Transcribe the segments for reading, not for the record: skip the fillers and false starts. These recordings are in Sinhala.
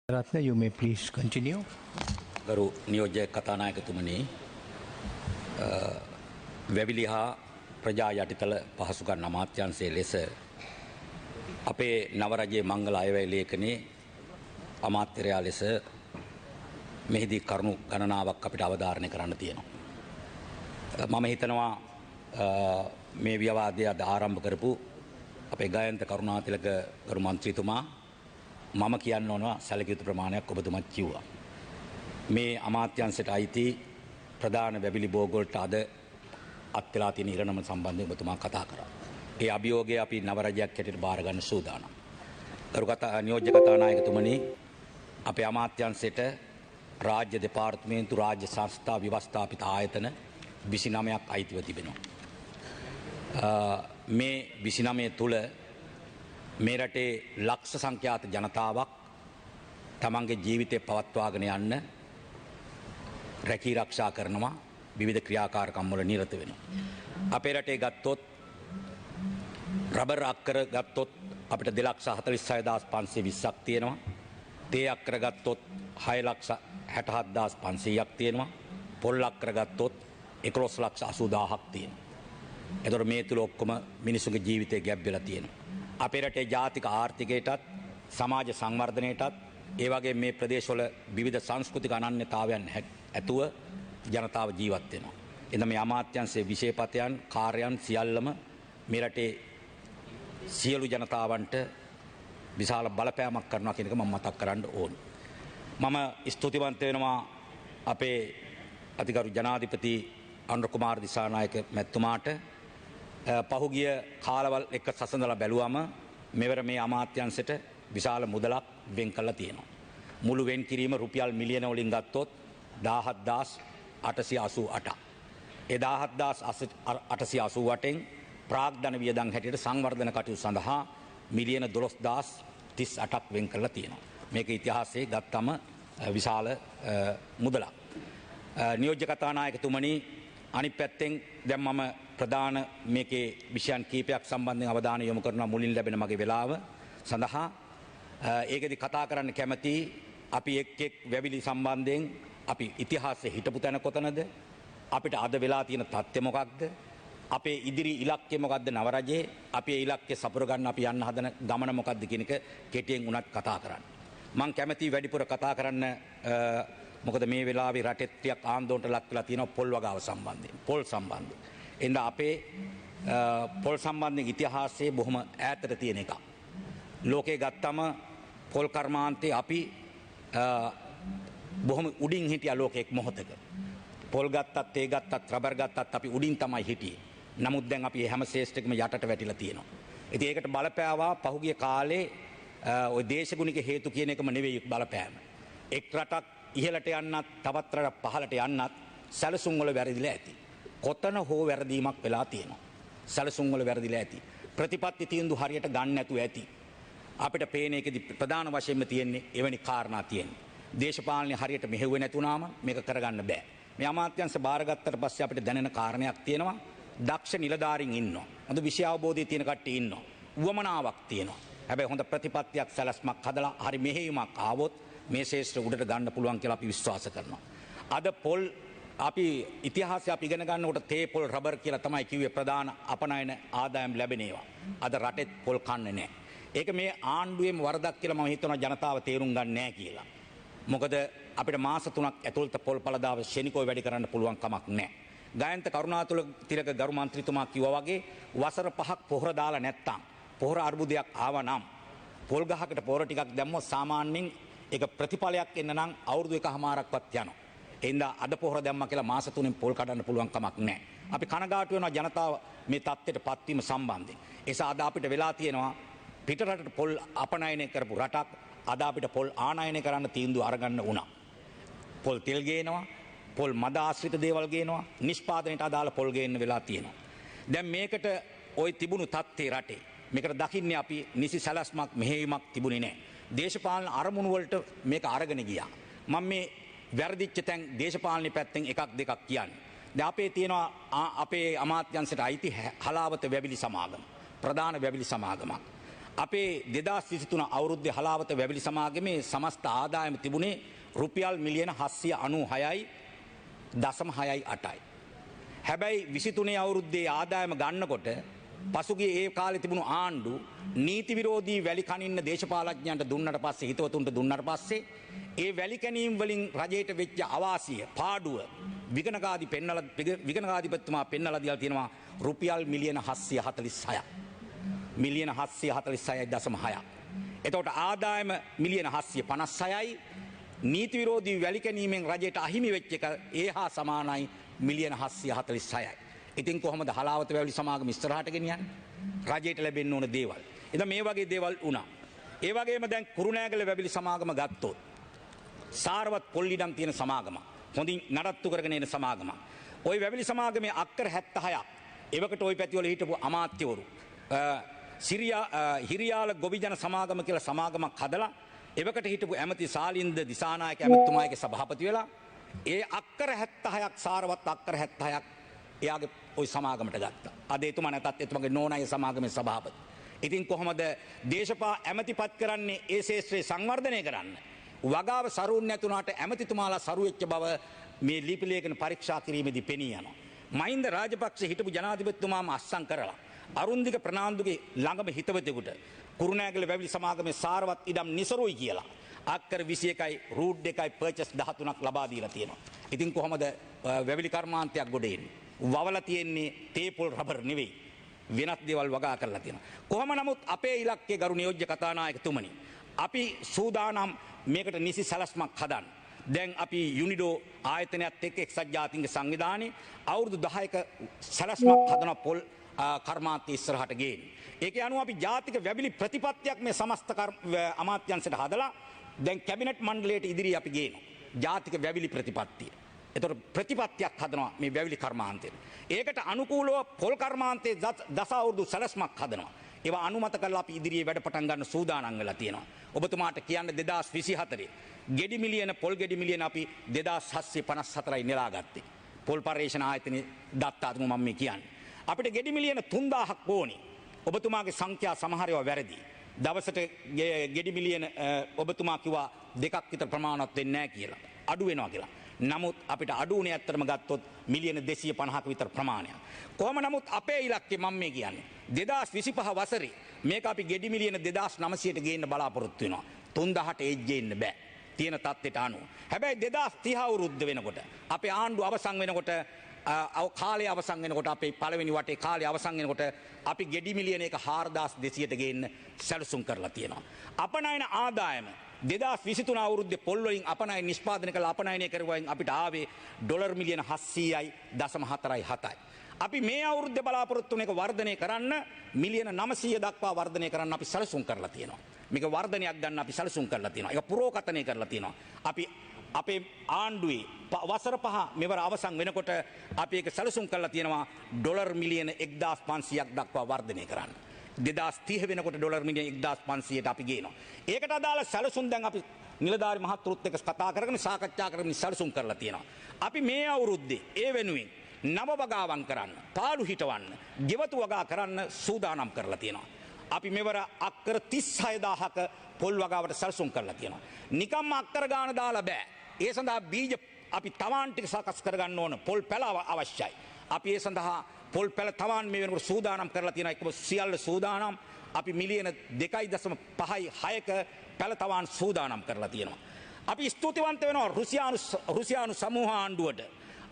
Ratna, you may please continue. ගරු නියෝජ්‍ය කතානායකතුමනි වැවිලි හා ප්‍රජා යටිතල පහසුකම් අමාත්‍යාංශයේ ලෙස අපේ නව රජයේ මංගල අයවැය ලේඛනයේ අමාත්‍යරයා ලෙස මෙහිදී කරුණු ගණනාවක් අපිට අවධාරණය කරන්න තියෙනවා. මම හිතනවා මේ ව්‍යවහාරය අද ආරම්භ කරපු අපේ ගායන්ත කරුණාතිලක ගරු මන්ත්‍රීතුමා මම කියන්න ඕන සැලකිය යුතු ප්‍රමාණයක් ඔබතුමත් කිව්වා. මේ අමාත්‍යංශයට අයිති ප්‍රධාන වැවිලි බෝගොල්ට අද අත් වෙලා තියෙන ඉරණම සම්බන්ධයෙන් ඔබතුමා කතා කරා. ඒ අභියෝගය අපි නව රජයක් හැටියට බාර ගන්න සූදානම්. නියෝජ්‍ය කතානායකතුමනි, අපේ අමාත්‍යංශයට රාජ්‍ය දෙපාර්තමේන්තු රාජ්‍ය සංස්ථා ව්‍යවස්ථාපිත ආයතන 29ක් අයිතිව තිබෙනවා. මේ 29 තුල මේ රටේ ලක්ෂ සංඛ්‍යාත ජනතාවක් තමන්ගේ ජීවිතය පවත්වාගෙන යන්න රැකී ආරක්ෂා කරනවා, විවිධ ක්‍රියාකාරකම් වල නිරත වෙනවා. අපේ රටේ ගත්තොත් රබර් අක්කර ගත්තොත් අපිට 2,46,520ක් තියෙනවා. තේ අක්කර ගත්තොත් 6,67,500ක් තියෙනවා. පොල් අක්කර ගත්තොත් 11,80,000ක් තියෙනවා. එතකොට මේ තුල ඔක්කොම මිනිසුන්ගේ ජීවිතේ ගැබ් වෙලා තියෙනවා. අපේ රටේ ජාතික ආර්ථිකයටත් සමාජ සංවර්ධනයටත් ඒ වගේ මේ ප්‍රදේශවල විවිධ සංස්කෘතික අනන්‍යතාවයන් ඇතුව ජනතාව ජීවත් වෙනවා. එතන මේ අමාත්‍යංශයේ විශේෂපතයන් කාර්යයන් සියල්ලම මේ රටේ සියලු ජනතාවන්ට විශාල බලපෑමක් කරනවා කියන එක මම මතක් කරන්න ඕන. මම ස්තුතිවන්ත වෙනවා අපේ අතිගරු ජනාධිපති අනුර කුමාර දිසානායක මැතිතුමාට. පහුගිය කාලවල එක සසඳලා බැලුවම මෙවර මේ අමාත්‍යංශයට විශාල මුදලක් වෙන් කළා තියෙනවා. මුළු වෙන් කිරීම රුපියල් මිලියන වලින් ගත්තොත් 17,888. ඒ 17,888න් ප්‍රාග්ධන වියදම් හැටියට සංවර්ධන කටයුතු සඳහා මිලියන 12,038ක් වෙන් කළා තියෙනවා. මේක ඉතිහාසයේ ගත්තම විශාල මුදලක්. නියෝජ්‍ය කතානායකතුමනි, අනිත් පැත්තෙන් දැන් මම ප්‍රධාන මේකේ විෂයන් කීපයක් සම්බන්ධයෙන් අවධානය යොමු කරනවා මුලින් ලැබෙන මගේ වෙලාව සඳහා. ඒකෙදි කතා කරන්න කැමති අපි එක් වැවිලි සම්බන්ධයෙන් අපි ඉතිහාසයේ හිටපු තැන කොතනද, අපිට අද වෙලා තියෙන තත්ත්වය මොකක්ද, අපේ ඉදිරි ඉලක්කය මොකක්ද නව රජයේ, අපි ඒ ඉලක්කය සපුර ගන්න අපි යන්න හදන ගමන මොකක්ද කියන එක කෙටියෙන් උනත් කතා කරන්න. මම කැමති වැඩිපුර කතා කරන්න මොකද මේ වෙලාවේ රටේ ටිකක් ආන්දෝලනට ලක් වෙලා තියෙනවා පොල් වගාව සම්බන්ධයෙන්, පොල් සම්බන්ධයෙන්. එඳ අපේ පොල් සම්බන්ධයෙන් ඉතිහාසයේ බොහොම ඈතට තියෙන එකක්. ලෝකේ ගත්තම පොල් කර්මාන්තේ අපි බොහොම උඩින් හිටියා ලෝකෙක මොහොතක. පොල් ගත්තත්, තේ ගත්තත්, රබර් ගත්තත් අපි උඩින් තමයි හිටියේ. නමුත් දැන් අපි හැම ශේෂ්ඨකම යටට වැටිලා තියෙනවා. ඉතින් ඒකට බලපෑවා පහුගිය කාලේ ওই දේශගුණික හේතු කියන එකම නෙවෙයි බලපෑම. එක් රටක් ඉහළට යන්නත්, තවත් රටක් පහළට යන්නත් සැලසුම් වල වැරදිලා ඇති. කොතන හෝ වැරදීමක් වෙලා තියෙනවා. සැලසුම් වල වැරදිලා ඇති. ප්‍රතිපත්ති තීන්දුව හරියට ගන්න නැතුව ඇති. අපිට පේන එකේදී ප්‍රධාන වශයෙන්ම තියෙන්නේ එවැනි කාරණා තියෙන්නේ. දේශපාලනය හරියට මෙහෙව්වේ නැතුණාම මේක කරගන්න බෑ. මේ අමාත්‍යංශ බාරගත්තට පස්සේ අපිට දැනෙන කාරණයක් තියෙනවා. දක්ෂ නිලධාරීන් ඉන්නවා. හොඳ විෂය අවබෝධය තියෙන කට්ටිය ඉන්නවා. උවමනාවක් තියෙනවා. හැබැයි හොඳ ප්‍රතිපත්තියක් සැලැස්මක් හදලා හරි මෙහෙයුමක් ආවොත් මේ ශේෂ්ත්‍ර උඩට ගන්න පුළුවන් කියලා අපි විශ්වාස කරනවා. අද පොල් අපි ඉතිහාසය අපි ඉගෙන ගන්නකොට තේ පොල් රබර් කියලා තමයි කිව්වේ ප්‍රධාන අපනයන ආදායම් ලැබෙන ඒවා. අද රටෙත් පොල් කන්නේ නැහැ. ඒක මේ ආණ්ඩුවේම වරදක් කියලා මම හිතනවා ජනතාව තේරුම් ගන්න නැහැ කියලා. මොකද අපිට මාස 3ක් ඇතුළත පොල් පළදාව ශනිකව වැඩි කරන්න පුළුවන් කමක් නැහැ. ගායන්ත කරුණාතිලක ගරු මන්ත්‍රීතුමා කිව්වා වගේ වසර 5ක් පොහොර දාලා නැත්තම්, පොහොර අර්බුදයක් ආවනම් පොල් ගහකට පොහොර ටිකක් දැම්මොත් සාමාන්‍යයෙන් ඒක ප්‍රතිඵලයක් එන්න නම් අවුරුදු එකමාරක්වත් යනවා. එඳ අද පොහොර දැම්මා කියලා මාස 3න් පොල් කඩන්න පුළුවන් කමක් නැහැ. අපි කනගාටු වෙනවා ජනතාව මේ තත්ත්වයට පත්වීම සම්බන්ධයෙන්. ඒසා අද අපිට වෙලා තියෙනවා පිටරටට පොල් අපනයනය කරපු රටක් අද අපිට පොල් ආනයනය කරන්න තීන්දුව අරගන්න වුණා. පොල් තෙල් ගේනවා, පොල් මද ආශ්‍රිත දේවල් ගේනවා, නිෂ්පාදනයට අදාළ පොල් ගේන්න වෙලා තියෙනවා. දැන් මේකට ওই තිබුණු තත්ත්වේ රටේ මේකට දකින්නේ අපි නිසි සැලැස්මක් මෙහෙයුමක් තිබුණේ නැහැ. දේශපාලන අරමුණු වලට මේක අරගෙන ගියා. මම මේ වැරදිච්ච තැන් දේශපාලන පැත්තෙන් එකක් දෙකක් කියන්නේ. දැන් අපේ තියෙනවා අපේ අමාත්‍යංශයට අයිති හලාවත වැවිලි සමාගම. ප්‍රධාන වැවිලි සමාගමක්. අපේ 2023 අවුරුද්දේ හලාවත වැවිලි සමාගමේ සමස්ත ආදායම තිබුණේ රුපියල් මිලියන 796.8යි. හැබැයි 23 අවුරුද්දේ ආදායම ගන්නකොට පසුගිය ඒ කාලේ තිබුණු ආණ්ඩු නීති විරෝධී වැලි කනින්න දේශපාලඥයන්ට දුන්නට පස්සේ හිතවතුන්ට දුන්නට පස්සේ ඒ වැලි කැනීම් වලින් රජයට වෙච්ච අවාසිය පාඩුව විගණකාධිපතිතුමා පෙන්නලා දීලා තියෙනවා රුපියල් මිලියන 746ක්. මිලියන 746.6. එතකොට ආදායම මිලියන 756යි නීති විරෝධී වැලි කැනීමෙන් රජයට අහිමි වෙච්ච එක ඒ හා සමානයි මිලියන 746යි. ඉතින් කොහොමද හලාවත වැවිලි සමාගම ඉස්සරහට ගෙනියන්නේ? රජයට ලැබෙන්න ඕන දේවල්. ඉතින් මේ වගේ දේවල් වුණා. ඒ වගේම දැන් කුරුණෑගල වැවිලි සමාගම ගත්තොත් සාරවත් පොල් ඉඩම් තියෙන සමාගම. හොඳින් නඩත්තු කරගෙන එන සමාගම. ওই වැවිලි සමාගමේ අක්කර 76ක්. එවකට ওই පැතිවල හිටපු අමාත්‍යවරු හිරියාල ගොවිජන සමාගම කියලා සමාගමක් හදලා එවකට හිටපු ඇමති සාලින්ද දිසානායක ඇමතුමාගේ සභාපති වෙලා ඒ අක්කර 76ක් සාරවත් අක්කර 76ක් එයාගේ ওই සමාගමට ගත්තා. අද එතුමා නැතත් එතුමාගේ නෝනාගේ සමාගමේ සභාපති. ඉතින් කොහොමද දේශපා ඇමතිපත් කරන්නේ ඒ ශේෂ්ත්‍රය සංවර්ධනය කරන්න? වගාව සරුන් නැතුණාට ඇමතිතුමාලා සරු වෙච්ච බව මේ ලිපි ලේඛන පරීක්ෂා කිරීමේදී පෙනී යනවා. මහින්ද රාජපක්ෂ හිටපු ජනාධිපතිතුමාම අස්සම් කරලා අරුන්දික ප්‍රනාන්දුගේ ළඟම හිතවතෙකුට කුරුණෑගල වැවිලි සමාගමේ සාරවත් ඉඩම් නිසරුයි කියලා අක්කර 21යි රූට් 2යි පර්චස් 13ක් ලබා දීලා තියෙනවා. ඉතින් කොහොමද වැවිලි කර්මාන්තයක් ගොඩ එන්නේ? වවලා තියෙන්නේ තේපොල් රබර් නෙවෙයි. වෙනත් දේවල් වගා කරලා තියෙනවා. කොහොම නමුත් අපේ ඉලක්කයේ ගරු නියෝජ්‍ය කතානායකතුමනි අපි සූදානම් මේකට නිසි සැලැස්මක් හදන්න. දැන් අපි යුනිඩෝ ආයතනයත් එක්ක එක්සත් ජාතීන්ගේ සංවිධානයේ අවුරුදු 10ක සැලැස්මක් හදන පොල් කර්මාන්තය ඉස්සරහට ගේන්නේ. ඒකේ අනුව අපි ජාතික වැවිලි ප්‍රතිපත්තියක් මේ සමස්ත අමාත්‍යංශයට හදලා දැන් කැබිනට් මණ්ඩලයට ඉදිරියේ අපි ගේනවා. ජාතික වැවිලි ප්‍රතිපත්තිය. එතකොට ප්‍රතිපත්තියක් හදනවා මේ වැවිලි කර්මාන්තයට. ඒකට අනුකූලව පොල් කර්මාන්තයේ දස අවුරුදු සැලැස්මක් හදනවා. ඒවා අනුමත කරලා අපි ඉදිරියේ වැඩ පටන් ගන්න සූදානම් වෙලා තියෙනවා. ඔබතුමාට කියන්න 2024 ගෙඩි මිලියන පොල් ගෙඩි මිලියන අපි 2754යි නෙලා ගත්තේ. පොල් පර්යේෂණ ආයතනයේ දත්තාතුම මම මේ කියන්නේ. අපිට ගෙඩි මිලියන 3000ක් ඕනි. ඔබතුමාගේ සංඛ්‍යා සමහර ඒවා වැරදි. දවසට ගෙඩි මිලියන ඔබතුමා කිව්වා දෙකක් විතර ප්‍රමාණවත් වෙන්නේ නැහැ කියලා. අඩු වෙනවා කියලා. නමුත් අපිට අඩු උනේ ඇත්තටම ගත්තොත් මිලියන 250ක විතර ප්‍රමාණයක්. කොහොම නමුත් අපේ ඉලක්කය මම මේ කියන්නේ 2025 වසරේ මේක අපි ගෙඩි මිලියන 2900ට ගේන්න බලාපොරොත්තු වෙනවා. 3000ට එජ්ජෙන්න බෑ. තියෙන තත්ත්වයට අනුව. හැබැයි 2030 අවුරුද්ද වෙනකොට අපේ ආණ්ඩුව අවසන් වෙනකොට කාලය අවසන් වෙනකොට අපේ පළවෙනි වටේ කාලය අවසන් වෙනකොට අපි ගෙඩි මිලියන 4200ට ගේන්න සැලසුම් කරලා තියෙනවා. අපනයන ආදායම 2023 අවුරුද්දේ පොල් වලින් අපනයන නිෂ්පාදනය කළ අපනයනය කරුවෙන් අපිට ආවේ ඩොලර් මිලියන 700.47යි. අපි මේ අවුරුද්දේ බලාපොරොත්තු වෙන එක වර්ධනය කරන්න මිලියන 900 දක්වා වර්ධනය කරන්න අපි සැලසුම් කරලා තියෙනවා. මේක වර්ධනයක් ගන්න අපි සැලසුම් කරලා තියෙනවා. ඒක පුරෝකථනය කරලා තියෙනවා. අපි අපේ ආණ්ඩුවේ වසර 5 මෙවර අවසන් වෙනකොට අපි ඒක සැලසුම් කරලා තියෙනවා ඩොලර් මිලියන 1500ක් දක්වා වර්ධනය කරන්න. 2030 වෙනකොට ඩොලර් මිලියන 1500ට අපි ගේනවා. ඒකට අදාළ සැලසුම් දැන් අපි නිලධාරි මහත්තුරුත් එක්ක කතා කරගෙන සාකච්ඡා කරගෙන සැලසුම් කරලා තියෙනවා. අපි මේ අවුරුද්දේ ඒ වෙනුවෙන් නව වගාවන් කරන්න, පාඩු හිටවන්න, ගෙවතු වගා කරන්න සූදානම් කරලා තියෙනවා. අපි මෙවර අක්කර 36000ක පොල් වගාවට සැලසුම් කරලා තියෙනවා. නිකම්ම අක්කර ගාන දාලා බෑ. ඒ සඳහා බීජ අපි තවාන් ටික සකස් කරගන්න ඕන. පොල් පැල අවශ්‍යයි. අපි ඒ සඳහා පොල් පැල තවාන් මේ වෙනකොට සූදානම් කරලා තියෙනවා. ඒක සියල්ල සූදානම්. අපි මිලියන 2.5යි 6ක පැල තවාන් සූදානම් කරලා තියෙනවා. අපි ස්තුතිවන්ත වෙනවා රුසියානු සමූහ ආණ්ඩුවට.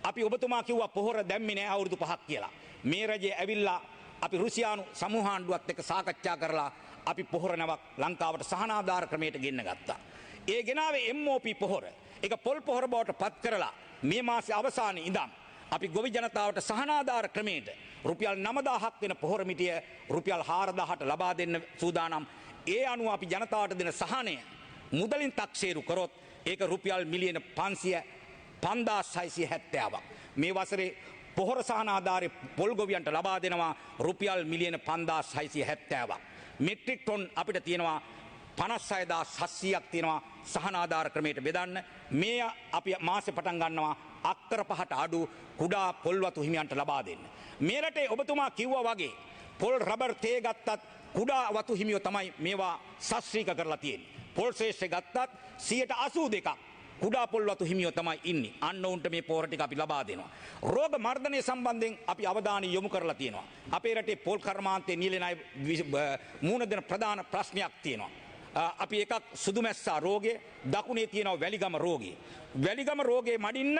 අපි ඔබතුමා කිව්වා පොහොර දැම්මේ නෑ අවුරුදු 5ක් කියලා. මේ රජේ ඇවිල්ලා අපි රුසියානු සමූහ ආණ්ඩුවත් එක්ක සාකච්ඡා කරලා අපි පොහොර නැවක් ලංකාවට සහනාධාර ක්‍රමයට ගෙන්න ගත්තා. ඒ ගෙනාවේ MOP පොහොර. ඒක පොල් පොහොර බවට පත් කරලා මේ මාසේ අවසානයේ ඉඳන් අපි ගොවි ජනතාවට සහනාධාර ක්‍රමයට රුපියල් 9000ක් වෙන පොහොර මිටිය රුපියල් 4000ට ලබා දෙන්න සූදානම්. ඒ අනුව අපි ජනතාවට දෙන සහනය මුදලින් තක්සේරු කරොත් ඒක රුපියල් මිලියන 5670ක්. මේ වසරේ පොහොර සහනාධාරය පොල් ගොවියන්ට ලබා දෙනවා රුපියල් මිලියන 5670ක්. මෙට්‍රික් ටොන් අපිට තියෙනවා 56700ක් තියෙනවා සහනාධාර ක්‍රමයට බෙදන්න. මේ අපි මාසෙ පටන් ගන්නවා අක්කර 5ට අඩු කුඩා පොල්වතු හිමියන්ට ලබා දෙන්න. මේ රටේ ඔබතුමා කිව්වා වගේ පොල් රබර් තේ ගත්තත් කුඩා වතු හිමියෝ තමයි මේවා ශාස්ත්‍රීක කරලා තියෙන්නේ. පොල් ශ්‍රේෂ්ඨ ගත්තත් 82% කුඩා පොල් වතු හිමියෝ තමයි ඉන්නේ. අන්න උන්ට මේ පොහොර ටික අපි ලබා දෙනවා. රෝග මර්ධනය සම්බන්ධයෙන් අපි අවධානය යොමු කරලා තියෙනවා. අපේ රටේ පොල් කර්මාන්තයේ නිලන අය මුහුණ දෙන ප්‍රධාන ප්‍රශ්නයක් තියෙනවා. අපි එකක් සුදුමැස්සා රෝගය, දකුණේ තියෙනවා වැලිගම රෝගය. වැලිගම රෝගේ මඩින්න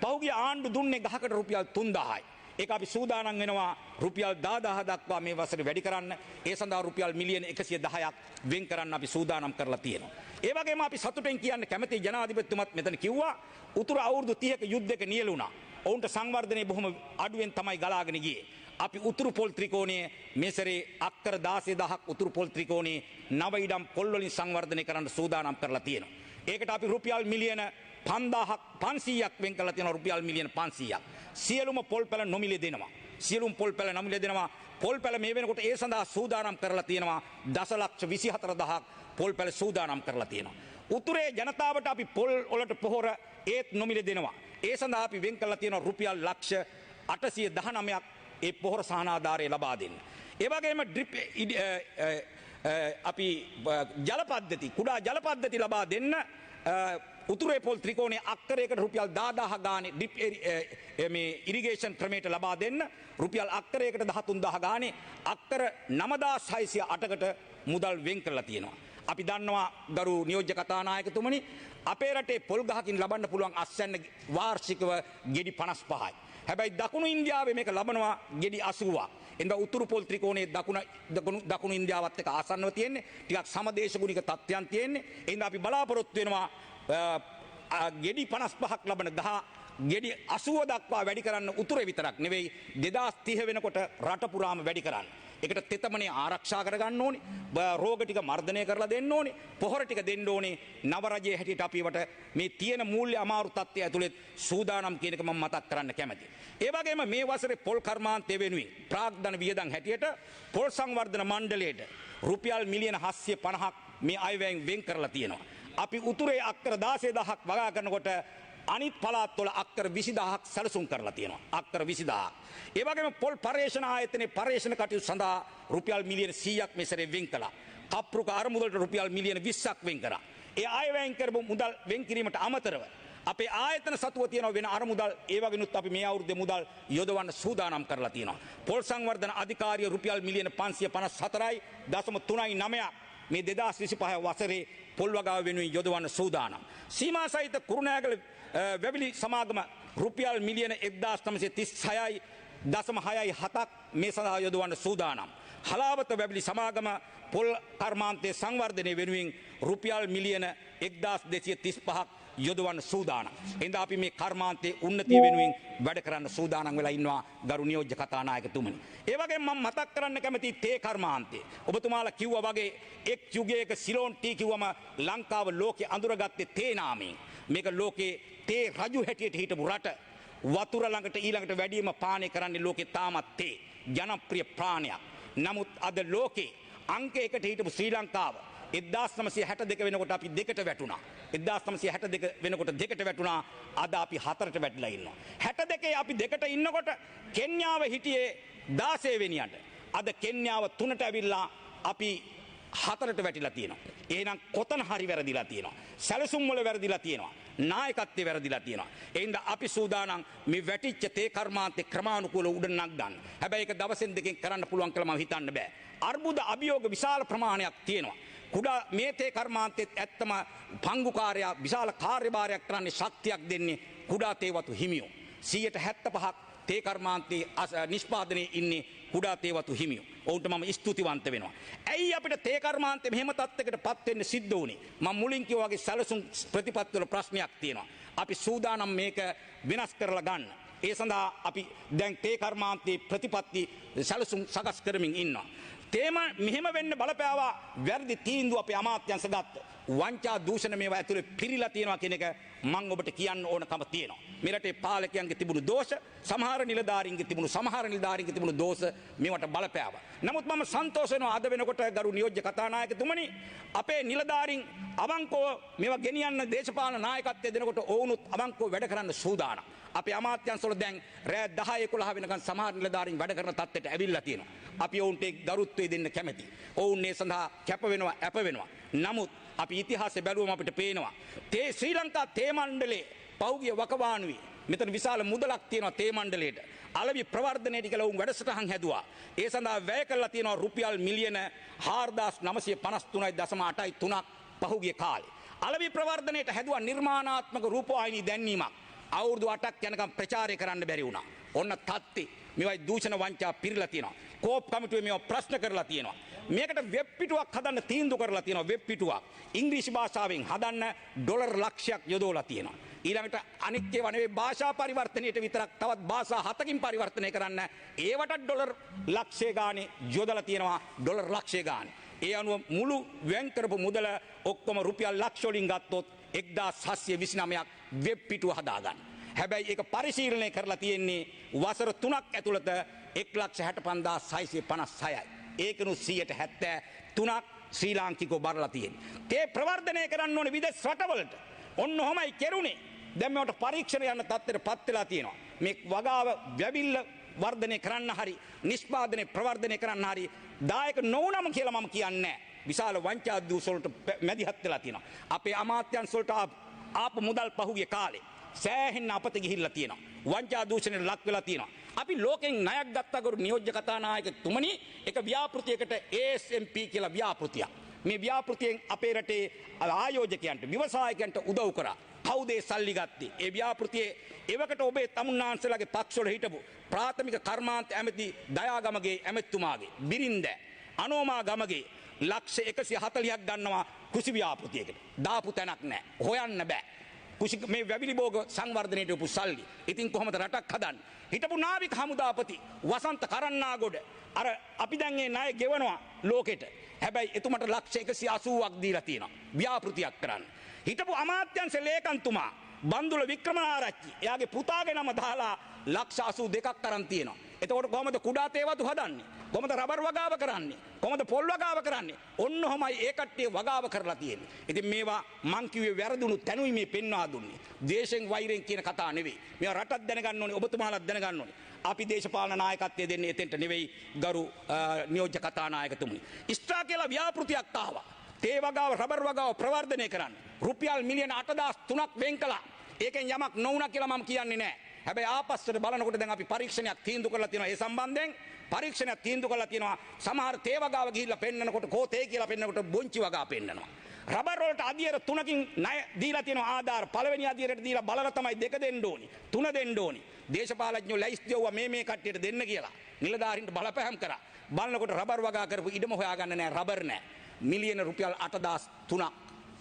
පහුගිය ආණ්ඩු දුන්නේ ගහකට රුපියල් 3000යි. ඒක අපි සූදානම් වෙනවා රුපියල් 10000 දක්වා මේ වසරේ වැඩි කරන්න. ඒ සඳහා රුපියල් මිලියන 110ක් වෙන් කරන්න අපි සූදානම් කරලා තියෙනවා. ඒ වගේම අපි සතුටෙන් කියන්න කැමති ජනාධිපතිතුමත් මෙතන කිව්වා උතුරු අවුරුදු 30ක යුද්ධයක නියලුණා. ඔවුන්ට සංවර්ධනය බොහොම අඩුවෙන් තමයි ගලාගෙන ගියේ. අපි උතුරු පොල් ත්‍රිකෝණයේ මේසරේ අක්කර 16000ක් උතුරු පොල් ත්‍රිකෝණයේ නව ඉඩම් පොල් වලින් සංවර්ධනය කරන්න සූදානම් කරලා තියෙනවා. ඒකට අපි රුපියල් මිලියන 500ක් වෙන් කරලා තියෙනවා. රුපියල් මිලියන 500ක්. සියලුම පොල් පැල නොමිලේ දෙනවා. සියලුම පොල් පැල නොමිලේ දෙනවා. පොල් පැල මේ වෙනකොට ඒ සඳහා සූදානම් කරලා තියෙනවා. දසලක්ෂ 24000ක් පොල් පැල සූදානම් කරලා තියෙනවා. උතුරේ ජනතාවට අපි පොල් වලට පොහොර ඒත් නොමිලේ දෙනවා. ඒ සඳහා අපි වෙන් කරලා තියෙනවා රුපියල් ලක්ෂ 819ක් ඒ පොහොර සහනාධාරය ලබා දෙන්න. ඒ වගේම ඩ්‍රිප් අපි ජල පද්ධති කුඩා ජල පද්ධති ලබා දෙන්න උතුරේ පොල් ත්‍රිකෝණයේ අක්කරයකට රුපියල් 10000 ගානේ ඩ්‍රිප් මේ ඉරිගේෂන් ක්‍රමයට ලබා දෙන්න රුපියල් අක්කරයකට 13000 ගානේ අක්කර 9608කට මුදල් වෙන් කරලා තියෙනවා. අපි දන්නවා ගරු නියෝජ්‍ය කතානායකතුමනි අපේ රටේ පොල් ගහකින් ලබන්න පුළුවන් අස්වැන්න වාර්ෂිකව ගෙඩි 55යි. හැබැයි දකුණු ඉන්දියාවේ මේක ලබනවා ගෙඩි 80ක්. එඳ උතුරු පොල් ත්‍රිකෝණයේ දකුණු ඉන්දියාවත් එක්ක ආසන්නව තියෙන්නේ. ටිකක් සමදේශගුණික තත්ත්වයන් තියෙන්නේ. එඳ අපි බලාපොරොත්තු වෙනවා ගෙඩි 55ක් ලබන ගහ ගෙඩි 80 දක්වා වැඩි කරන්න උතුරේ විතරක් නෙවෙයි 2030 වෙනකොට රට පුරාම වැඩි කරන්න. ඒකට තෙතමනේ ආරක්ෂා කරගන්න ඕනේ. රෝග ටික මර්ධනය කරලා දෙන්න ඕනේ. පොහොර ටික දෙන්න ඕනේ. නව රජයේ හැටියට අපි වට මේ තියෙන මූල්‍ය අමාරු තත්ත්වය ඇතුළේ සූදානම් කියන එක මම මතක් කරන්න කැමතියි. ඒ වගේම මේ වසරේ පොල් කර්මාන්තය වෙනුවෙන් ප්‍රාග්ධන වියදම් හැටියට පොල් සංවර්ධන මණ්ඩලයට රුපියල් මිලියන 750ක් මේ අයවැයෙන් වෙන් කරලා තියෙනවා. අපි උතුරේ අක්කර 16000ක් වගා කරනකොට අනිත් පළාත්වල අක්කර 20000ක් සැලසුම් කරලා තියෙනවා. අක්කර 20000ක්. ඒ වගේම පොල් පර්යේෂණ ආයතනයේ පර්යේෂණ කටයුතු සඳහා රුපියල් මිලියන 100ක් මෙසරේ වෙන් කළා. කප්රුක අරමුදලට රුපියල් මිලියන 20ක් වෙන් කරා. ඒ අයවැයෙන් කරපු මුදල් වෙන් කිරීමට අමතරව අපේ ආයතන සතුව තියෙන වෙන අරමුදල් ඒ වගේනුත් අපි මේ අවුරුද්දේ මුදල් යොදවන්න සූදානම් කරලා තියෙනවා. පොල් සංවර්ධන අධිකාරිය රුපියල් මිලියන 554.39 මේ 2025 වසරේ පොල් වගාව වෙනුවෙන් යොදවන්න සූදානම්. සීමා සහිත කුරුණෑගල වැවිලි සමාගම රුපියල් මිලියන 1936.67ක් මේ සඳහා යොදවන්න සූදානම්. හලාවත වැවිලි සමාගම පොල් කර්මාන්තයේ සංවර්ධනය වෙනුවෙන් රුපියල් මිලියන 1235ක් යොදවන්න සූදානම්. එඳ අපි මේ කර්මාන්තයේ උන්නතිය වෙනුවෙන් වැඩ කරන්න සූදානම් වෙලා ඉන්නවා ගරු නියෝජ්‍ය කතානායකතුමනි. ඒ වගේම මම මතක් කරන්න කැමති තේ කර්මාන්තය. ඔබතුමාලා කිව්වා වගේ එක් යුගයක සිලෝන් ටී කිව්වම ලංකාව ලෝකේ අඳුරගත්තේ තේ නාමයෙන්. මේක ලෝකේ තේ රජු හැටියට හිටපු රට. වතුර ළඟට ඊළඟට වැඩිම පානය කරන්නේ ලෝකේ තාමත් තේ. ජනප්‍රිය ප්‍රාණයක්. නමුත් අද ලෝකේ අංක 1ට හිටපු ශ්‍රී ලංකාව 1962 වෙනකොට අපි දෙකට වැටුණා. 1962 වෙනකොට දෙකට වැටුණා. අද අපි හතරට වැටිලා ඉන්නවා. 62 අපි දෙකට ඉන්නකොට කෙන්යාව හිටියේ 16 වෙනියට. අද කෙන්යාව 3ට ඇවිල්ලා අපි හතරට වැටිලා තියෙනවා. එහෙනම් කොතන හරි වැරදිලා තියෙනවා. සැලසුම් වල වැරදිලා තියෙනවා. නායකත්වයේ වැරදිලා තියෙනවා. එහෙනම් අපි සූදානම් මේ වැටිච්ච තේ කර්මාන්තේ ක්‍රමානුකූලව උඩ නගන්න. හැබැයි ඒක දවසෙන් දෙකෙන් කරන්න පුළුවන් කියලා මම හිතන්න බෑ. අර්බුද අභියෝග විශාල ප්‍රමාණයක් තියෙනවා. කුඩා මේ තේ කර්මාන්තෙත් ඇත්තම පංගුකාරයා විශාල කාර්යභාරයක් කරන්නේ ශක්තියක් දෙන්නේ කුඩා තේ වතු හිමියෝ. 75ක් තේ කර්මාන්තයේ නිෂ්පාදනයේ ඉන්නේ කුඩා තේ වතු හිමියෝ. ඔවුන්ට මම ස්තුතිවන්ත වෙනවා. ඇයි අපිට තේ කර්මාන්තේ මෙහෙම තත්යකටපත් වෙන්න සිද්ධ වුනේ? මම මුලින් කිව්වා වගේ සැලසුම් ප්‍රතිපත්තිවල ප්‍රශ්නයක් තියෙනවා. අපි සූදානම් මේක වෙනස් කරලා ගන්න. ඒ සඳහා අපි දැන් තේ කර්මාන්තයේ ප්‍රතිපත්ති සැලසුම් සකස් කරමින් ඉන්නවා. තේම මෙහෙම වෙන්න බලපෑවා වැරදි තීන්දුව අපේ අමාත්‍යංශ ගත්ත. වංචා දූෂණ මේවා ඇතුලේ පිරීලා තියෙනවා කියන එක මම ඔබට කියන්න ඕනකම තියෙනවා. මේ රටේ පාලකයන්ගේ තිබුණු දෝෂ, සමහර නිලධාරීන්ගේ තිබුණු දෝෂ මේවට බලපෑවා. නමුත් මම සන්තෝෂ වෙනවා අද වෙනකොට ගරු නියෝජ්‍ය කතානායකතුමනි අපේ නිලධාරීන් අවංකව මේවා ගෙනියන්න දේශපාලන නායකත්වයේ දෙනකොට ඔවුනුත් අවංකව වැඩ කරන්න සූදානම්. අපේ අමාත්‍යංශවල දැන් රෑ 10 11 වෙනකන් සමහර නිලධාරීන් වැඩ කරන තත්ත්වයට ඇවිල්ලා තියෙනවා. අපි ඔවුන්ට ගරුත්වය දෙන්න කැමැති. ඔවුන් මේ සඳහා කැප වෙනවා, අප වෙනවා. නමුත් අපි ඉතිහාසය බැලුවම අපිට පේනවා ශ්‍රී ලංකා තේ මණ්ඩලයේ පෞගිය වකවානුවේ මෙතන විශාල මුදලක් තියෙනවා තේ මණ්ඩලයට. අලවි ප්‍රවර්ධනයට කියලා උන් වැඩසටහන් හැදුවා. ඒ සඳහා වැය කරලා තියෙනවා රුපියල් මිලියන 4953.83ක් පහුගිය කාලේ. අලවි ප්‍රවර්ධනයට හැදුවා නිර්මාණාත්මක රූපවාහිනී දැන්වීමක්. අවුරුදු 8ක් යනකම් ප්‍රචාරය කරන්න බැරි වුණා. ඔන්න තත්ති මේවයි දූෂණ වංචා පිරලා තියෙනවා. කෝප් කමිටුවේ මේවා ප්‍රශ්න කරලා තියෙනවා. මේකට වෙබ් පිටුවක් හදන්න තීන්දුව කරලා තියෙනවා. වෙබ් පිටුවක් ඉංග්‍රීසි භාෂාවෙන් හදන්න ඩොලර් ලක්ෂයක් යොදවලා තියෙනවා. ඊළඟට අනික් ඒවා නෙවෙයි භාෂා පරිවර්තනයට විතරක් තවත් භාෂා 7කින් පරිවර්තනය කරන්න ඒවට ඩොලර් ලක්ෂය ගානේ යොදලා තියෙනවා. ඩොලර් ලක්ෂය ගානේ. ඒ අනුව මුළු වෙන් කරපු මුදල ඔක්කොම රුපියල් ලක්ෂ වලින් ගත්තොත් 1729ක් වෙබ් පිටුව හදාගන්න. හැබැයි ඒක පරිශීලනය කරලා තියෙන්නේ වසර 3ක් ඇතුළත 1,65,656යි. ඒකනු 73ක් ශ්‍රී ලාංකිකව බරලා තියෙන්නේ. තේ ප්‍රවර්ධනය කරන්න ඕනේ විදේශ රටවලට. ඔන්න ඔහමයි කෙරුණේ. දැන් මේකට පරීක්ෂණ යන තත්ත්වයට පත් වෙලා තියෙනවා. මේ වගාව වැවිල්ල වර්ධනය කරන්න හරි නිෂ්පාදනය ප්‍රවර්ධනය කරන්න හරි දායක නොවුනම කියලා මම කියන්නේ නැහැ. විශාල වංචා දූෂණ වලට මැදිහත් වෙලා තියෙනවා. අපේ අමාත්‍යංශ වලට ආපු මුදල් පහුගිය කාලේ සෑහෙන්න අපත ගිහිල්ලා තියෙනවා. වංචා දූෂණයට ලක් වෙලා තියෙනවා. අපි ලෝකෙන් ණයක් ගත්තා කරු නියෝජ්‍ය කතානායකතුමනි එක ව්‍යාපෘතියකට ASMP කියලා ව්‍යාපෘතියක්. මේ ව්‍යාපෘතියෙන් අපේ රටේ ආයෝජකයන්ට ව්‍යවසායකයන්ට උදව් කරා. කවුද ඒ සල්ලි ගත්තේ? ඒ ව්‍යාපෘතියේ එවකට ඔබේ තමුන්නාන්සලාගේ පක්ෂවල හිටපු ප්‍රාථමික කර්මාන්ත ඇමති දයාගමගේ ඇමතිතුමාගේ බිරින්ද අනෝමා ගමගේ ලක්ෂ 140ක් ගන්නවා කෘෂි ව්‍යාපෘතියකට. දාපු තැනක් නැහැ. හොයන්න බෑ. මේ වැවිලි භෝග සංවර්ධනයට උපු සල්ලි. ඉතින් කොහොමද රටක් හදන්නේ? හිටපු නාවික හමුදාපති වසන්ත කරන්නාගොඩ අර අපි දැන් මේ ණය ගෙවනවා ලෝකෙට. හැබැයි එතුමට ලක්ෂ 180ක් දීලා තියෙනවා ව්‍යාපෘතියක් කරන්න. හිටපු අමාත්‍යංශ ලේකම්තුමා බන්දුල වික්‍රමනාරච්චි එයාගේ පුතාගේ නම දාලා ලක්ෂ 82ක් තරම් තියෙනවා. එතකොට කොහොමද කුඩා තේවතු හදන්නේ? කොහොමද රබර් වගාව කරන්නේ? කොහොමද පොල් වගාව කරන්නේ? ඔන්න ඔහමයි ඒ කට්ටිය වගාව කරලා තියෙන්නේ. ඉතින් මේවා මං කිව්වේ වැරදුණු තැනුයි මේ පෙන්වා දුන්නේ. දේශෙන් වෛරෙන් කියන කතා නෙවෙයි. මේවා රටක් දැනගන්න ඕනේ, ඔබතුමාලත් දැනගන්න ඕනේ. අපි දේශපාලන නායකත්වයේ දෙන්නේ එතෙන්ට නෙවෙයි ගරු නියෝජ්‍ය කතානායකතුමනි. ඉස්ට්‍රා කියලා ව්‍යාපෘතියක් ආවා. තේ වගාව රබර් වගාව ප්‍රවර්ධනය කරන්න. රුපියල් මිලියන 8,003ක් වෙන් කළා. ඒකෙන් යමක් නොවුණා කියලා මම කියන්නේ නැහැ. හැබැයි ආපස්සට බලනකොට දැන් අපි පරීක්ෂණයක් තීන්දුව කරලා තියෙනවා. ඒ සම්බන්ධයෙන් පරීක්ෂණයක් තීන්දුව කරලා තියෙනවා. සමහර තේ වගාව ගිහිල්ලා පෙන්නනකොට කෝතේ කියලා පෙන්නනකොට බොංචි වගා පෙන්නනවා. රබර් වලට අධියර 3කින් ණය දීලා තියෙනවා ආධාර. පළවෙනි අධියරට දීලා බලලා තමයි 2 දෙන්න ඕනි. 3 දෙන්න ඕනි. දේශපාලඥයෝ ලැයිස්තු දෙවුවා මේ කට්ටියට දෙන්න කියලා. නිලධාරීන්ට බලපෑම් කරා. බලනකොට රබර් වගා කරපු ඉඩම හොයාගන්න නැහැ. රබර් නැහැ. මිලියන රුපියල් 8,003ක්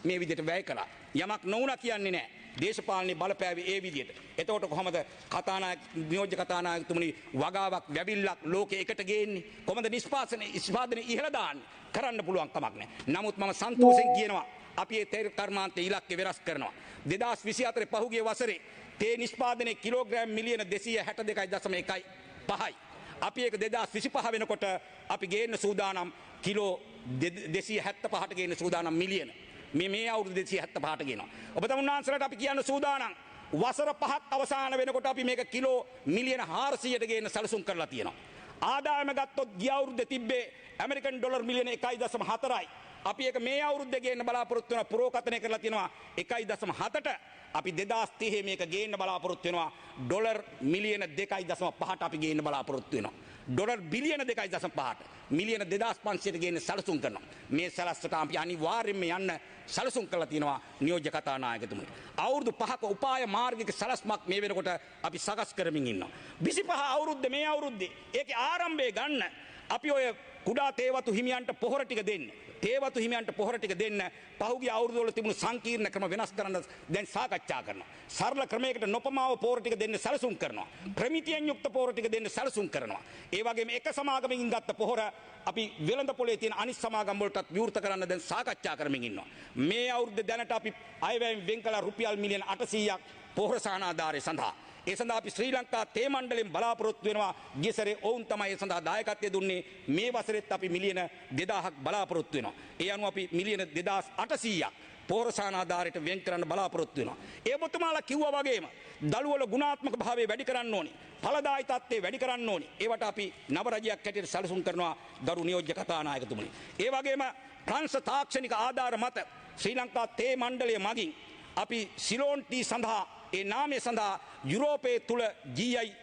මේ විදිහට වැය කළා. යමක් නොවුණා කියන්නේ නැහැ. දේශපාලනේ බලපෑවේ ඒ විදිහට. එතකොට කොහොමද කතානායක නියෝජ්‍ය කතානායකතුමනි වගාවක් වැවිල්ලක් ලෝකේ එකට ගේන්නේ? කොහොමද නිෂ්පාදනය ඉහළ දාන්නේ? කරන්න පුළුවන් කමක් නැහැ. නමුත් මම සන්තෝෂෙන් කියනවා අපි ඒ තේ කර්මාන්තයේ ඉලක්කය වෙනස් කරනවා. 2024 පහුගිය වසරේ තේ නිෂ්පාදනයේ කිලෝග්‍රෑම් මිලියන 262.15යි. අපි ඒක 2025 වෙනකොට අපි ගේන්න සූදානම් කිලෝ 275ට ගේන්න සූදානම් මිලියන. මේ අවුරුදු 275ට ගෙනවා. ඔබ තමුන්නාන්සලාට අපි කියන්න සූදානම් වසර 5ක් අවසාන වෙනකොට අපි මේක කිලෝ මිලියන 400ට ගේන්න සැලසුම් කරලා තියෙනවා. ආදායම ගත්තොත් ගිය අවුරුද්දේ තිබ්බේ ඇමරිකන් ඩොලර් මිලියන 1.4යි. අපි ඒක මේ අවුරුද්දේ ගේන්න බලාපොරොත්තු වෙනවා. පුරෝකථනය කරලා තියෙනවා 1.7ට. අපි 2030 මේක ගේන්න බලාපොරොත්තු වෙනවා. ඩොලර් මිලියන 2.5ට අපි ගේන්න බලාපොරොත්තු වෙනවා. ඩොලර් බිලියන 2.5ට මිලියන 2500ට ගේන්න සැලසුම් කරනවා. මේ සැලැස්සට අපි අනිවාර්යයෙන්ම යන්න සැලසුම් කරලා තියෙනවා නියෝජ්‍ය කතානායකතුමනි. අවුරුදු 5ක උපාය මාර්ගික සැලැස්මක් මේ වෙනකොට අපි සකස් කරමින් ඉන්නවා. 25 අවුරුද්ද මේ අවුරුද්දේ ඒකේ ආරම්භය ගන්න අපි ඔය කුඩා තේවතු හිමියන්ට පොහොර ටික දෙන්න. තේවතු හිමියන්ට පොහොර ටික දෙන්න පහුගිය අවුරුදු වල තිබුණු සංකීර්ණ ක්‍රම වෙනස් කරන්න දැන් සාකච්ඡා කරනවා. සරල ක්‍රමයකට නොපමාව පොහොර ටික දෙන්න සැලසුම් කරනවා. ප්‍රමිතියෙන් යුක්ත පොහොර ටික දෙන්න සැලසුම් කරනවා. ඒ වගේම එක සමාගමකින් ගත්ත පොහොර අපි වෙළඳ පොලේ තියෙන අනිත් සමාගම් වලටත් විවෘත කරන්න දැන් සාකච්ඡා කරමින් ඉන්නවා. මේ අවුරුද්ද දැනට අපි අයවැයෙන් වෙන් කළ රුපියල් මිලියන 800ක් පොහොර සහනාධාරය සඳහා. ඒ සඳහා අපි ශ්‍රී ලංකා තේ මණ්ඩලයෙන් බලාපොරොත්තු වෙනවා. ගිය සැරේ ඔවුන් තමයි ඒ සඳහා දායකත්වය දුන්නේ. මේ වසරෙත් අපි මිලියන 2000ක් බලාපොරොත්තු වෙනවා. ඒ අනුව අපි මිලියන 2800ක් පොහොර සහනාධාරයට වෙන් කරන්න බලාපොරොත්තු වෙනවා. ඒ ඔබතුමාලා කිව්වා වගේම දළුවල ගුණාත්මක භාවය වැඩි කරන්න ඕනි. ඵලදායි තත්ත්වය වැඩි කරන්න ඕනි. ඒවට අපි නව රජයක් හැටියට සැලසුම් කරනවා ගරු නියෝජ්‍ය කතානායකතුමනි. ඒ වගේම ප්‍රංශ තාක්ෂණික ආධාර මත ශ්‍රී ලංකා තේ මණ්ඩලය මගින් අපි සිලෝන් ටී සඳහා ඒ නාමය සඳහා යුරෝපයේ තුල GI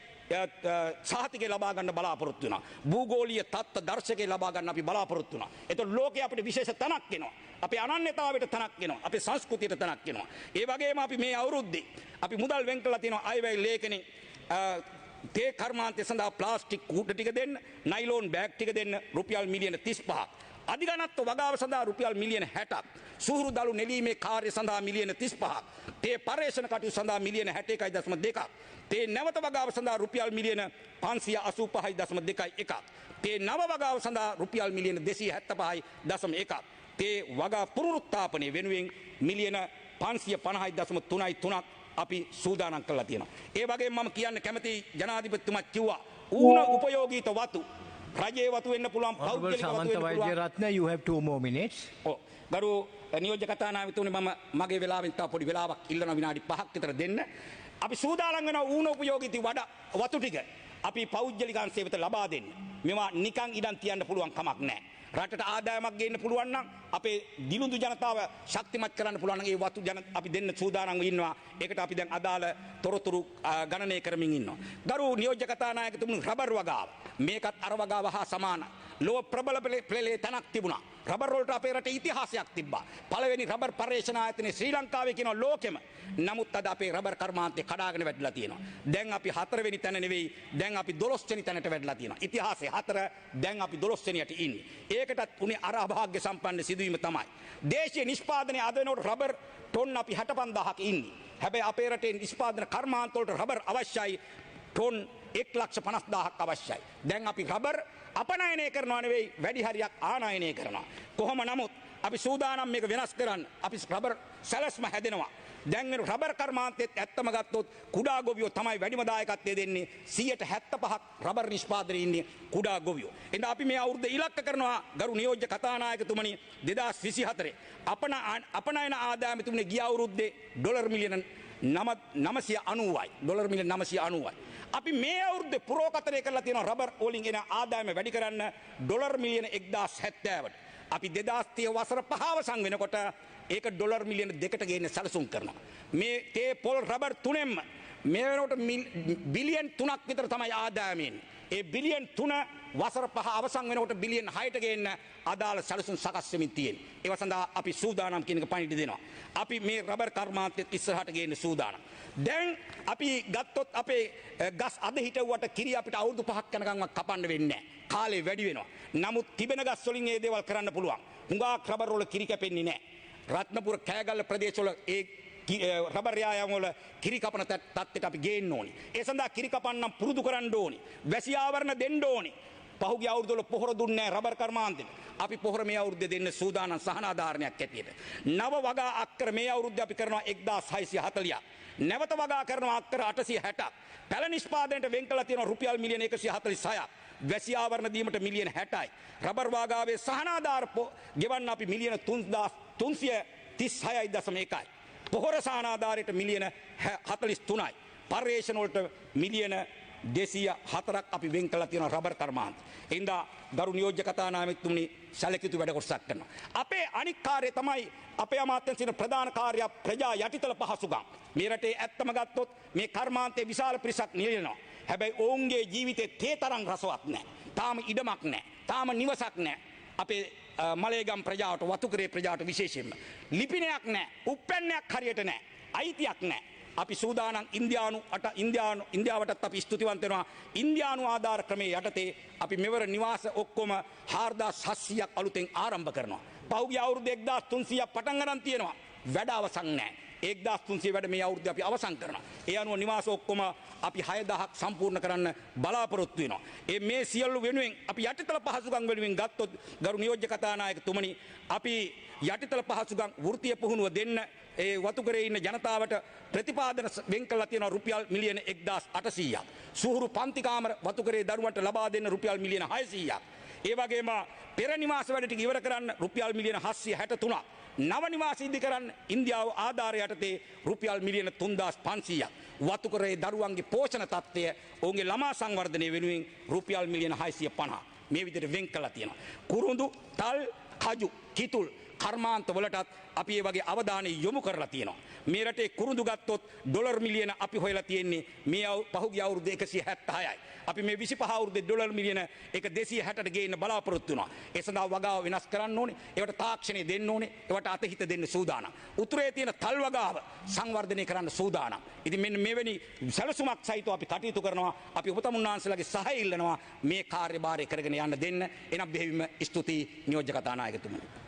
සහතිකය ලබා ගන්න බලාපොරොත්තු වෙනවා. භූගෝලීය තත්ත්ව දර්ශකය ලබා ගන්න අපි බලාපොරොත්තු වෙනවා. එතකොට ලෝකයේ අපිට විශේෂ තැනක් එනවා. අපේ අනන්‍යතාවයට තැනක් එනවා. අපේ සංස්කෘතියට තැනක් එනවා. ඒ වගේම අපි මේ අවුරුද්දේ අපි මුදල් වෙන් කළා තියෙනවා අයවැය ලේඛනේ තේ කර්මාන්තය සඳහා ප්ලාස්ටික් කූට ටික දෙන්න, නයිලෝන් බෑග් ටික දෙන්න රුපියල් මිලියන 35ක්. අධිගණත්ව වගාව සඳහා රුපියල් මිලියන 60ක්. සුහුරු දළු නෙලීමේ කාර්ය සඳහා මිලියන 35ක්. තේ පර්යේෂණ කටයුතු සඳහා මිලියන 61.2ක්. තේ නැවත වගාව සඳහා රුපියල් මිලියන 585.21ක්. තේ නව වගාව සඳහා රුපියල් මිලියන 275.1ක්. තේ වගා පුනරුත්ථාපනය වෙනුවෙන් මිලියන 550.33ක් අපි සූදානම් කරලා තියෙනවා. ඒ වගේම මම කියන්න කැමති ජනාධිපතිතුමා කිව්වා ඌන උපයෝගීත වතු රජයේ වතු වෙන්න පුළුවන් පෞද්ගලික වතු වෙන්න පුළුවන්. Ratna, you have 2 more minutes. ඔව්. ගරු නියෝජ්‍ය කතානායකතුමනි මම මගේ වෙලාවෙන් තව පොඩි වෙලාවක් ඉල්ලන විනාඩි 5ක් විතර දෙන්න. අපි සූදානම් වෙනවා ඌන උපයෝගීත වතු ටික අපි පෞද්ගලික අංශය වෙත ලබා දෙන්න. මේවා නිකන් ඉඩම් තියන්න පුළුවන් කමක් නැහැ. රටට ආදායමක් ගේන්න පුළුවන් නම් අපේ දිනුදු ජනතාව ශක්තිමත් කරන්න පුළුවන් නම් ඒ වතු අපි දෙන්න සූදානම් ඉන්නවා. ඒකට අපි දැන් අදාළ තොරතුරු ගණනය කරමින් ඉන්නවා. ගරු නියෝජ්‍ය කතානායකතුමනි රබර් වගාව මේකත් අර වගාව හා සමානයි. ලෝක ප්‍රබල පෙළේ තැනක් තිබුණා. රබර් වලට අපේ රටේ ඉතිහාසයක් තිබ්බා. පළවෙනි රබර් පර්යේෂණ ආයතනය ශ්‍රී ලංකාවේ කියන ලෝකෙම. නමුත් අද අපේ රබර් කර්මාන්තේ කඩාගෙන වැටිලා තියෙනවා. දැන් අපි 4 වෙනි තැන නෙවෙයි. දැන් අපි 12 වෙනි තැනට වැටිලා තියෙනවා. ඉතිහාසයේ 4 දැන් අපි 12 වෙනියට ඉන්නේ. ඒකටත් උනේ අර අභාග්‍ය සම්පන්න සිදුවීම තමයි. දේශීය නිෂ්පාදනයේ අද වෙනකොට රබර් ටොන් අපි 65000ක ඉන්නේ. හැබැයි අපේ රටේ නිෂ්පාදන කර්මාන්ත වලට රබර් අවශ්‍යයි ටොන් 1,50,000ක් අවශ්‍යයි. දැන් අපි රබර් අපනයනය කරනවා නෙවෙයි වැඩි හරියක් ආනයනය කරනවා. කොහොම නමුත් අපි සූදානම් මේක වෙනස් කරන්න. අපි රබර් සැලැස්ම හැදෙනවා. දැන් රබර් කර්මාන්තෙත් ඇත්තම ගත්තොත් කුඩා ගොවියෝ තමයි වැඩිම දායකත්වය දෙන්නේ. 75ක් රබර් නිෂ්පාදනයේ ඉන්නේ කුඩා ගොවියෝ. එහෙනම් අපි මේ අවුරුද්ද ඉලක්ක කරනවා ගරු නියෝජ්‍ය කතානායකතුමනි 2024 අපනයන ආදායම තිබුණේ ගිය අවුරුද්දේ ඩොලර් මිලියන 990යි. ඩොලර් මිලියන 990යි. අපි මේ අවුරුද්දේ පුරෝකතරය කරලා තියෙනවා රබර් වලින් එන ආදායම වැඩි කරන්න ඩොලර් මිලියන 1070ට. අපි 2030 වසර 5 අවසන් වෙනකොට ඒක ඩොලර් මිලියන 2කට ගේන්න සැලසුම් කරනවා. මේ තේ පොල් රබර් තුනෙන්ම මේ වෙනකොට බිලියන් 3ක් විතර තමයි ආදායම එන්නේ. ඒ බිලියන් 3 වසර 5 අවසන් වෙනකොට බිලියන් 6ට ගේන්න අදාළ සැලසුම් සකස් වෙමින් තියෙනවා. ඒව සඳහා අපි සූදානම් කියන එක පණිවිඩ දෙනවා. අපි මේ රබර් කර්මාන්තෙත් ඉස්සරහට ගේන්න සූදානම්. දැන් අපි ගත්තොත් අපේ ගස් අද හිටවුවට කිරි අපිට අවුරුදු 5ක් යනකම්වත් කපන්න වෙන්නේ නැහැ. කාලේ වැඩි වෙනවා. නමුත් තිබෙන ගස් වලින් මේ දේවල් කරන්න පුළුවන්. හුඟක් රබර් වල කිරි කැපෙන්නේ නැහැ. රත්නපුර කෑගල්ල ප්‍රදේශවල ඒ රබර් යායම් වල කිරි කපන තත්ත්වයට අපි ගේන්න ඕනි. ඒ සඳහා කිරි කපන්නම් පුරුදු කරන්න ඕනි. වැසි ආවරණ දෙන්න ඕනි. පහුගිය අවුරුදු වල පොහොර දුන්නේ නැහැ රබර් කර්මාන්තෙට. අපි පොහොර මේ අවුරුද්දේ දෙන්න සූදානම් සහනාධාරණයක් ඇටියෙද. නව වගා අක්කර මේ අවුරුද්දේ අපි කරනවා 1640ක්. නැවත වගා කරනවා අක්කර 860ක්. පැල නිෂ්පාදනයට වෙන් කළා තියෙනවා රුපියල් මිලියන 146ක්. වැසි ආවරණ දීමට මිලියන 60යි. රබර් වගාවේ සහනාධාර ගෙවන්න අපි මිලියන 336.1යි. පොහොර සහනාධාරයට මිලියන 43යි. පර්යේෂණ වලට මිලියන 204ක් අපි වෙන් කළා තියෙනවා රබර් කර්මාන්ත. එින්දා ගරු නියෝජ්‍ය කතානායකතුමනි සැලකියුතු වැඩ කොටසක් කරනවා. අපේ අනික් කාර්යය තමයි අපේ අමාත්‍යංශයේ ප්‍රධාන කාර්යය ප්‍රජා යටිතල පහසුකම්. මේ රටේ ඇත්තම ගත්තොත් මේ කර්මාන්තයේ විශාල පිරිසක් නියැලෙනවා. හැබැයි ඔවුන්ගේ ජීවිතේ තේ තරම් රසවත් නැහැ. තාම ඉඩමක් නැහැ. තාම නිවසක් නැහැ. අපේ මලේගම් ප්‍රජාවට වතුකරේ ප්‍රජාවට විශේෂයෙන්ම ලිපිනයක් නැහැ. උප්පැන්නයක් හරියට නැහැ. අයිතියක් නැහැ. අපි සූදානම් ඉන්දියාවටත් අපි ස්තුතිවන්ත වෙනවා. ඉන්දියානු ආධාර ක්‍රමයේ යටතේ අපි මෙවර නිවාස ඔක්කොම 4700ක් අලුතෙන් ආරම්භ කරනවා. පහුගිය අවුරුදු 1300ක් පටන් ගන්න තියෙනවා. වැඩ අවසන් නැහැ. 1300 වැඩ මේ අවුරුද්ද අපි අවසන් කරනවා. ඒ අනුව නිවාස ඔක්කොම අපි 6000ක් සම්පූර්ණ කරන්න බලාපොරොත්තු වෙනවා. මේ සියලු වෙනුවෙන් අපි යටිතල පහසුකම් වෙනුවෙන් ගත්තොත් ගරු නියෝජ්‍ය කතානායකතුමනි අපි යටිතල පහසුකම් වෘත්තීය පුහුණුව දෙන්න ඒ වතුකරේ ඉන්න ජනතාවට ප්‍රතිපාදන වෙන් කළා තියෙනවා රුපියල් මිලියන 1800ක්. සුහුරු පන්ති කාමර වතුකරේ දරුවන්ට ලබා දෙන්න රුපියල් මිලියන 600ක්. ඒ වගේම පෙර නිවාස වැඩ ටික ඉවර කරන්න රුපියල් මිලියන 763ක්. නව නිවාස ඉදි කරන්න ඉන්දියාව ආධාරය යටතේ රුපියල් මිලියන 3500ක්. වතුකරේ දරුවන්ගේ පෝෂණ තත්ත්වය ඔවුන්ගේ ළමා සංවර්ධනය වෙනුවෙන් රුපියල් මිලියන 650. මේ විදිහට වෙන් කළා තියෙනවා. කුරුඳු, තල්, කජු, කිතුල් කර්මාන්ත වලටත් අපි ඒ වගේ අවධානය යොමු කරලා තියෙනවා. මේ රටේ කුරුඳු ගත්තොත් ඩොලර් මිලියන අපි හොයලා තියෙන්නේ මේ පහුගිය අවුරුද්ද 176යි. අපි මේ 25 අවුරුද්දේ ඩොලර් මිලියන 260ට ගේන්න බලාපොරොත්තු වෙනවා. ඒ සඳහා වගාව වෙනස් කරන්න ඕනේ. ඒවට තාක්ෂණය දෙන්න ඕනේ. ඒවට අතහිත දෙන්න සූදානම්. උතුරේ තියෙන තල් වගාව සංවර්ධනය කරන්න සූදානම්. ඉතින් මෙන්න මෙවැනි සැලසුමක් සහිතව අපි කටයුතු කරනවා. අපි උපතමුන්නාන්සේලාගේ සහාය ඉල්ලනවා මේ කාර්යභාරය කරගෙන යන්න දෙන්න. එනම් බෙහෙවින්ම ස්තුතියි නියෝජ්‍ය කතානායකතුමනි.